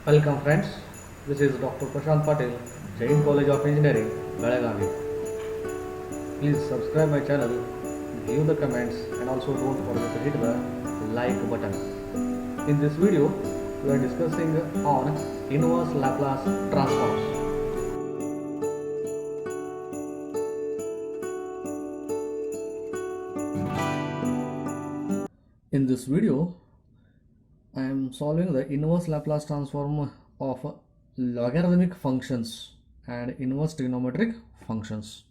Welcome friends, this is Dr. Prashant Patel, Jain College of Engineering, Belagavi. Please subscribe my channel, give the comments and also don't forget to hit the like button. In this video, we are discussing on inverse Laplace transforms. In this video, I am solving the inverse Laplace transform of logarithmic functions and inverse trigonometric functions.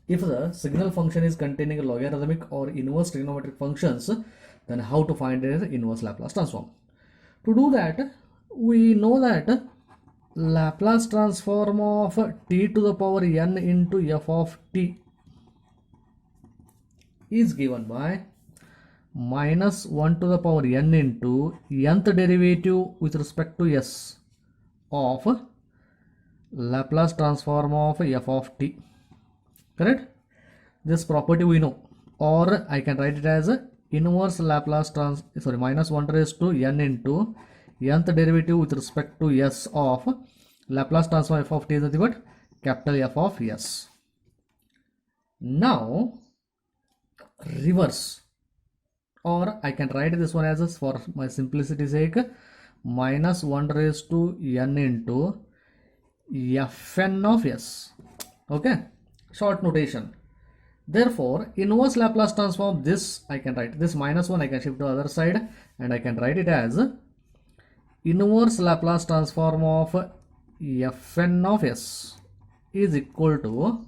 If the signal function is containing logarithmic or inverse trigonometric functions, then how to find the inverse Laplace transform? To do that, we know that Laplace transform of t to the power n into f of t is given by minus 1 to the power n into nth derivative with respect to s of Laplace transform of f of t. Correct? This property we know, or I can write it as inverse Laplace minus 1 raised to n into nth derivative with respect to s of Laplace transform f of t is nothing but capital F of s. Now reverse, or I can write this one as for my simplicity sake minus 1 raised to n into fn of s. Okay, short notation. Therefore, inverse Laplace transform, this I can write, this minus 1 I can shift to the other side and I can write it as inverse Laplace transform of fn of s is equal to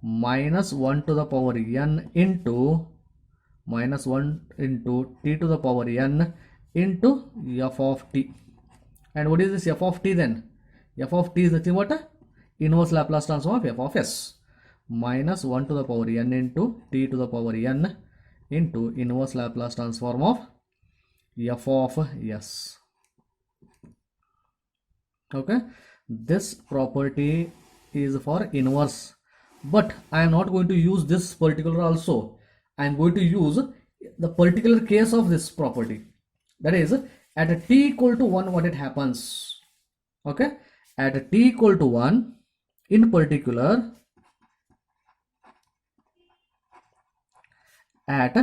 minus 1 to the power n into minus 1 into t to the power n into f of t. And what is this f of t then? F of t is nothing but inverse Laplace transform of f of s. Minus 1 to the power n into t to the power n into inverse Laplace transform of f of s. Okay, this property is for inverse, but I am not going to use this particular also. I am going to use the particular case of this property, that is at t equal to 1 what it happens. Okay, at t equal to 1 in particular, at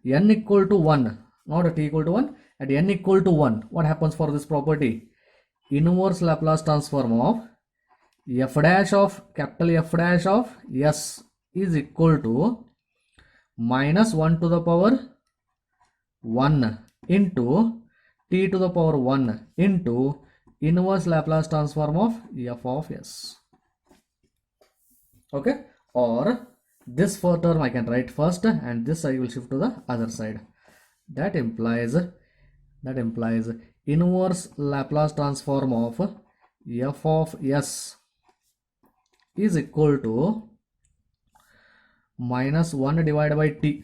n equal to 1, not at t equal to 1, at n equal to 1, what happens for this property? Inverse Laplace transform of f dash of capital F dash of s is equal to minus 1 to the power 1 into t to the power 1 into inverse Laplace transform of f of s. Okay, or this first term I can write first and this I will shift to the other side. That implies inverse Laplace transform of f of s is equal to minus 1 divided by t,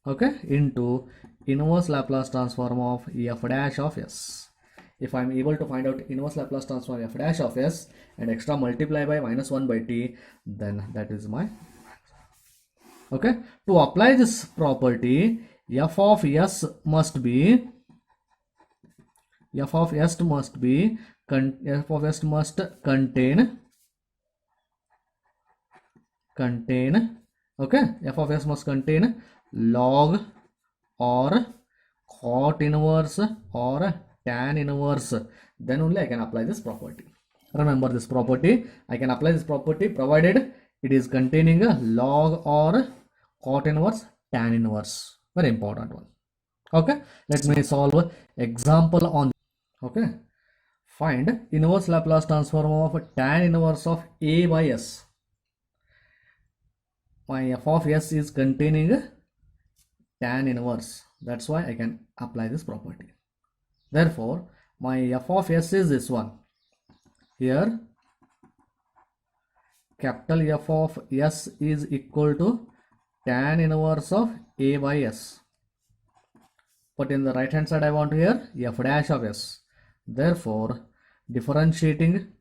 okay, into inverse Laplace transform of f dash of s. If I am able to find out inverse Laplace transform f dash of s and extra multiply by minus 1 by t, then that is my answer. Okay, to apply this property, f of s must contain, okay, f of s must contain log or cot inverse or tan inverse, then only I can apply this property. Remember this property, I can apply this property provided it is containing a log or cot inverse, tan inverse. Very important one. Okay, let me solve example on. Okay, find inverse Laplace transform of tan inverse of a by s. My f of s is containing tan inverse, that's why I can apply this property. Therefore, my f of s is this one. Here, capital F of s is equal to tan inverse of a by s. But in the right hand side, I want here f dash of s. Therefore, differentiating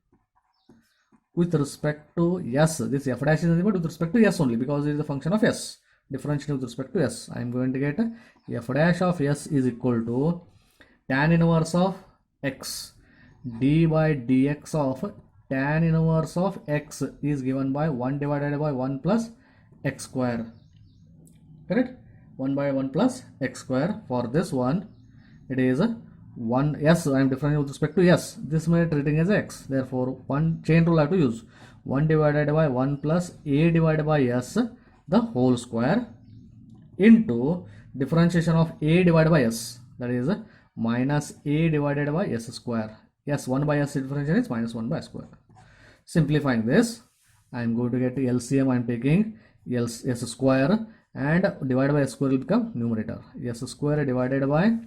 with respect to s, this f dash is nothing but with respect to s only, because it is a function of s. Differentiating with respect to s, I am going to get f dash of s is equal to tan inverse of x, d by dx of tan inverse of x is given by 1 divided by 1 plus x square, correct? 1 by 1 plus x square. For this one it is 1, yes, I am differentiating with respect to s, this may treating as x, therefore one chain rule I have to use, 1 divided by 1 plus a divided by s the whole square into differentiation of a divided by s, that is minus a divided by s square. Yes, 1 by s differentiation is minus 1 by s square. Simplifying this, I am going to get LCM. I am taking s square and divided by s square will become numerator. S square divided by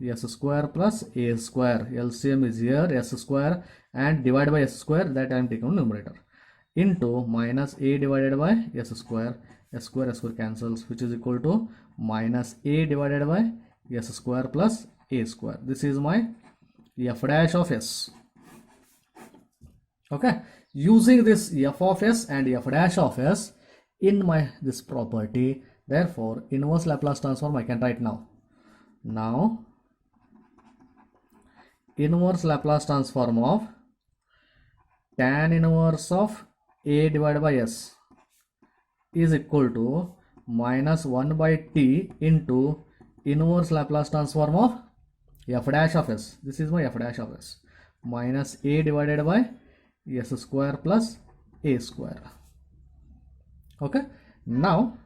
s square plus a square. LCM is here, s square and divided by s square, that I am taking on numerator, into minus a divided by s square. S square cancels, which is equal to minus a divided by s square plus a square. This is my f dash of s. Okay, using this f of s and f dash of s in my this property, therefore inverse Laplace transform I can write now. Now inverse Laplace transform of tan inverse of a divided by s is equal to minus 1 by t into inverse Laplace transform of f dash of s. This is my f dash of s, minus a divided by s square plus a square. Okay, now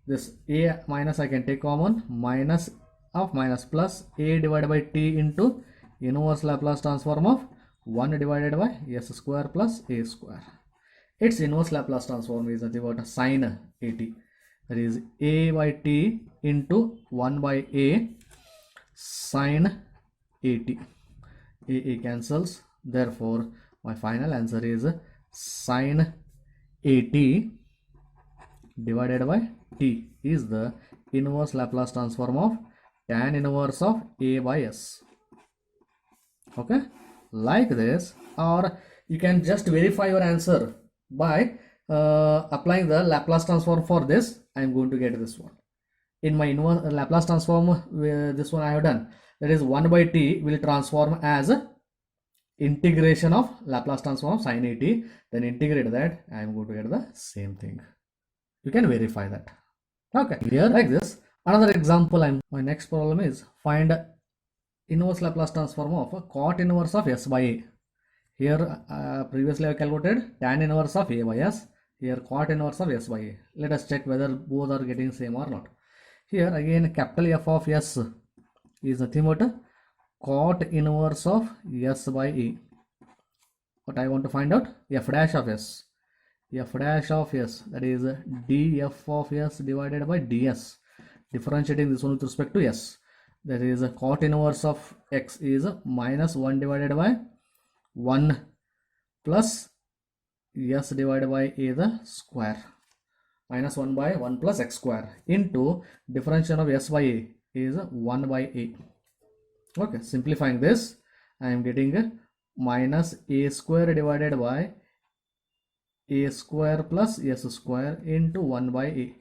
this a minus I can take common, minus of minus plus a divided by t into inverse Laplace transform of 1 divided by s square plus a square. Its inverse Laplace transform is nothing but sine at, that is a by t into 1 by a sine at. A cancels, therefore my final answer is sine at divided by t is the inverse Laplace transform of tan inverse of a by s. Okay, like this, or you can just verify your answer by applying the Laplace transform for this. I am going to get this one. In my inverse Laplace transform, this one I have done, that is 1 by t will transform as integration of Laplace transform of sine at, then integrate that, I am going to get the same thing. You can verify that. Okay, here like this. Another example, my next problem is find inverse Laplace transform of cot inverse of s by a. Here previously I calculated tan inverse of a by s, here cot inverse of s by a. Let us check whether both are getting same or not. Here again capital F of s is nothing but cot inverse of s by a. What I want to find out, f dash of s. F dash of s, that is df of s divided by ds. Differentiating this one with respect to s, that is cot inverse of x is minus 1 divided by 1 plus s divided by a the square, minus 1 by 1 plus x square into differentiation of s by a is 1 by a. Okay, simplifying this, I am getting minus a square divided by a square plus s square into 1 by a.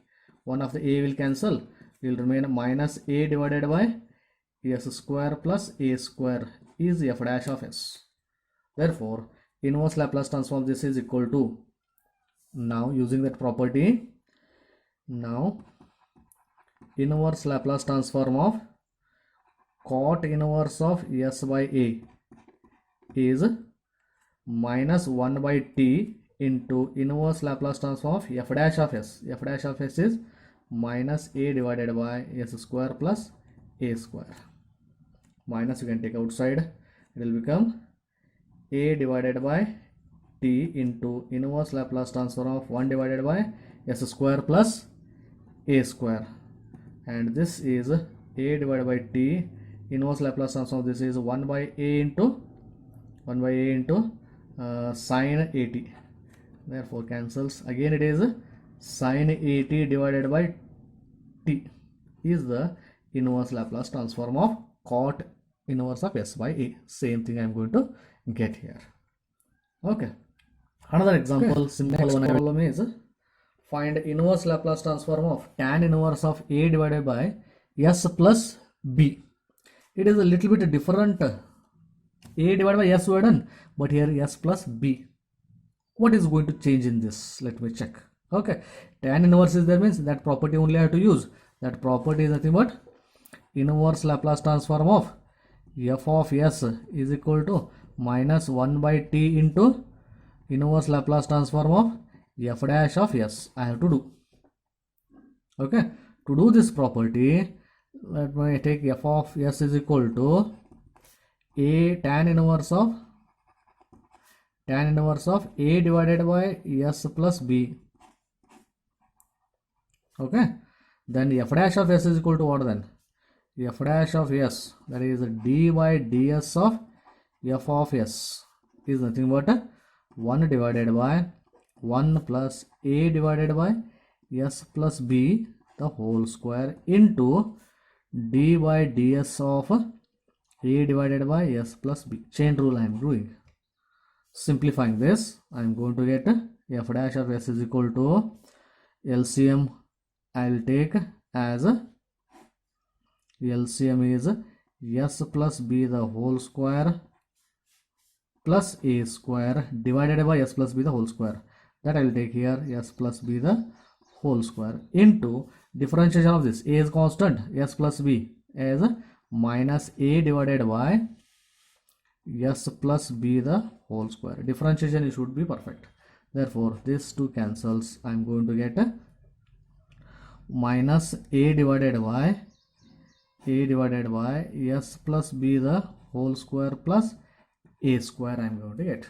One of the a will cancel, will remain minus a divided by s square plus a square is f dash of s. Therefore inverse Laplace transform this is equal to, now using that property, now inverse Laplace transform of cot inverse of s by a is minus 1 by t into inverse Laplace transform of f dash of s. F dash of s is minus a divided by s square plus a square. Minus you can take outside, it will become a divided by t into inverse Laplace transform of 1 divided by s square plus a square, and this is a divided by t inverse Laplace transform, this is 1 by a into sine at, therefore cancels. Again it is sine at divided by t is the inverse Laplace transform of cot inverse of s by a. Same thing I am going to get here. Okay, another example, simple one problem is find inverse Laplace transform of tan inverse of a divided by s plus b. it is a little bit different. A divided by S we have done, but here S plus B. What is going to change in this? Let me check. Okay, tan inverse is there, means that property only I have to use. That property is nothing but inverse Laplace transform of f of s is equal to minus 1 by t into inverse Laplace transform of f dash of s. I have to do. Okay, to do this property, let me take f of s is equal to a tan inverse of a divided by s plus b. Okay, then f dash of s is equal to what then? F dash of s, that is d by ds of f of s, is nothing but 1 divided by 1 plus a divided by s plus b the whole square into d by ds of a divided by s plus b. Chain rule I am doing. Simplifying this, I am going to get f dash of s is equal to LCM. I will take as LCM is s plus b the whole square plus a square divided by s plus b the whole square. That I will take here, s plus b the whole square into differentiation of this. A is constant, s plus b as minus a divided by s plus b the whole square. Differentiation should be perfect. Therefore, this two cancels. I am going to get minus a divided by s plus b the whole square plus a square I am going to get.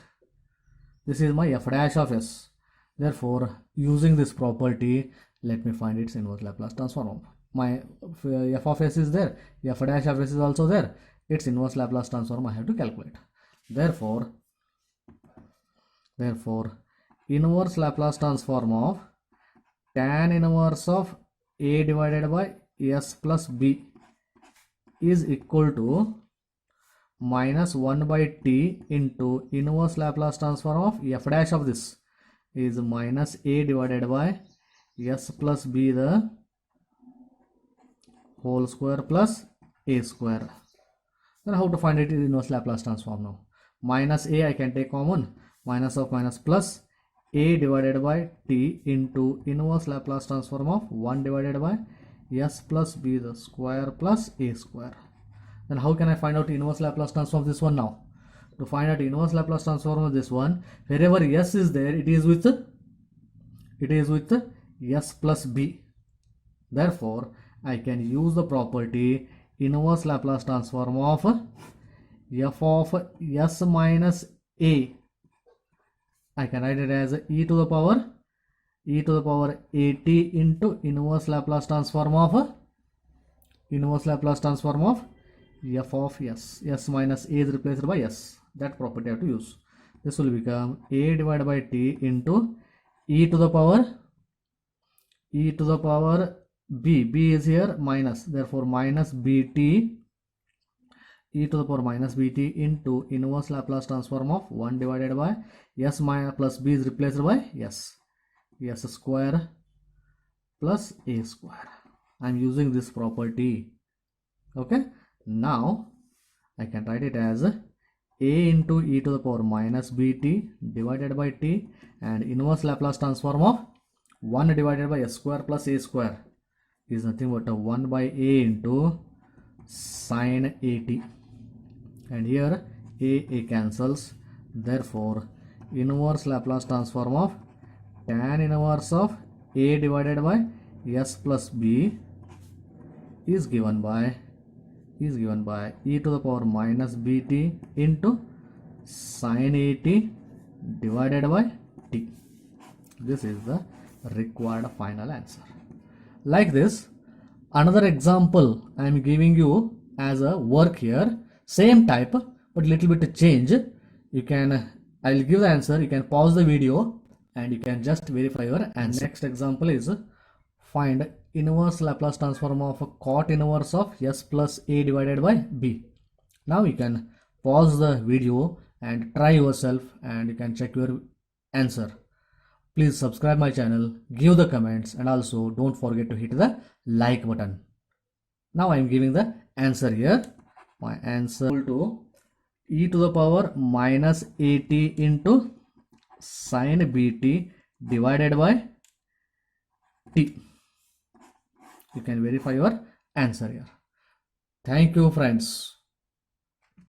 This is my f dash of s. Therefore, using this property, let me find its inverse Laplace transform. My f of s is there, f dash of s is also there. Its inverse Laplace transform I have to calculate. Therefore, inverse Laplace transform of tan inverse of a divided by s plus b is equal to minus 1 by t into inverse Laplace transform of f dash of this is minus a divided by s plus b the whole square plus a square. Then how to find it in inverse Laplace transform now? Minus a I can take common, minus of minus plus a divided by t into inverse Laplace transform of 1 divided by s plus b the square plus a square. Then how can I find out inverse Laplace transform of this one now? To find out inverse Laplace transform of this one, wherever s is there, it is with s plus b. Therefore, I can use the property inverse Laplace transform of f of s minus a. I can write it as e to the power at into inverse Laplace transform of f of s minus a is replaced by s. That property I have to use. This will become a divided by t into e to the power b is here minus, therefore minus bt, e to the power minus bt into inverse Laplace transform of 1 divided by s minus plus b is replaced by s square plus a square. I am using this property. Okay, now I can write it as a into e to the power minus bt divided by t, and inverse Laplace transform of 1 divided by s square plus a square is nothing but a 1 by a into sine at, and here a cancels. Therefore, inverse Laplace transform of tan inverse of a divided by s plus b is given by e to the power minus bt into sine at divided by t. This is the required final answer. Like this, another example I am giving you as a work here, same type but little bit change. You can, I will give the answer, you can pause the video and you can just verify your answer. Next example is find inverse Laplace transform of cot inverse of s plus a divided by b. Now you can pause the video and try yourself and you can check your answer. Please subscribe my channel, give the comments, and also don't forget to hit the like button. Now I am giving the answer here. My answer equal to e to the power minus at into sine bt divided by t. You can verify your answer here. Thank you, friends.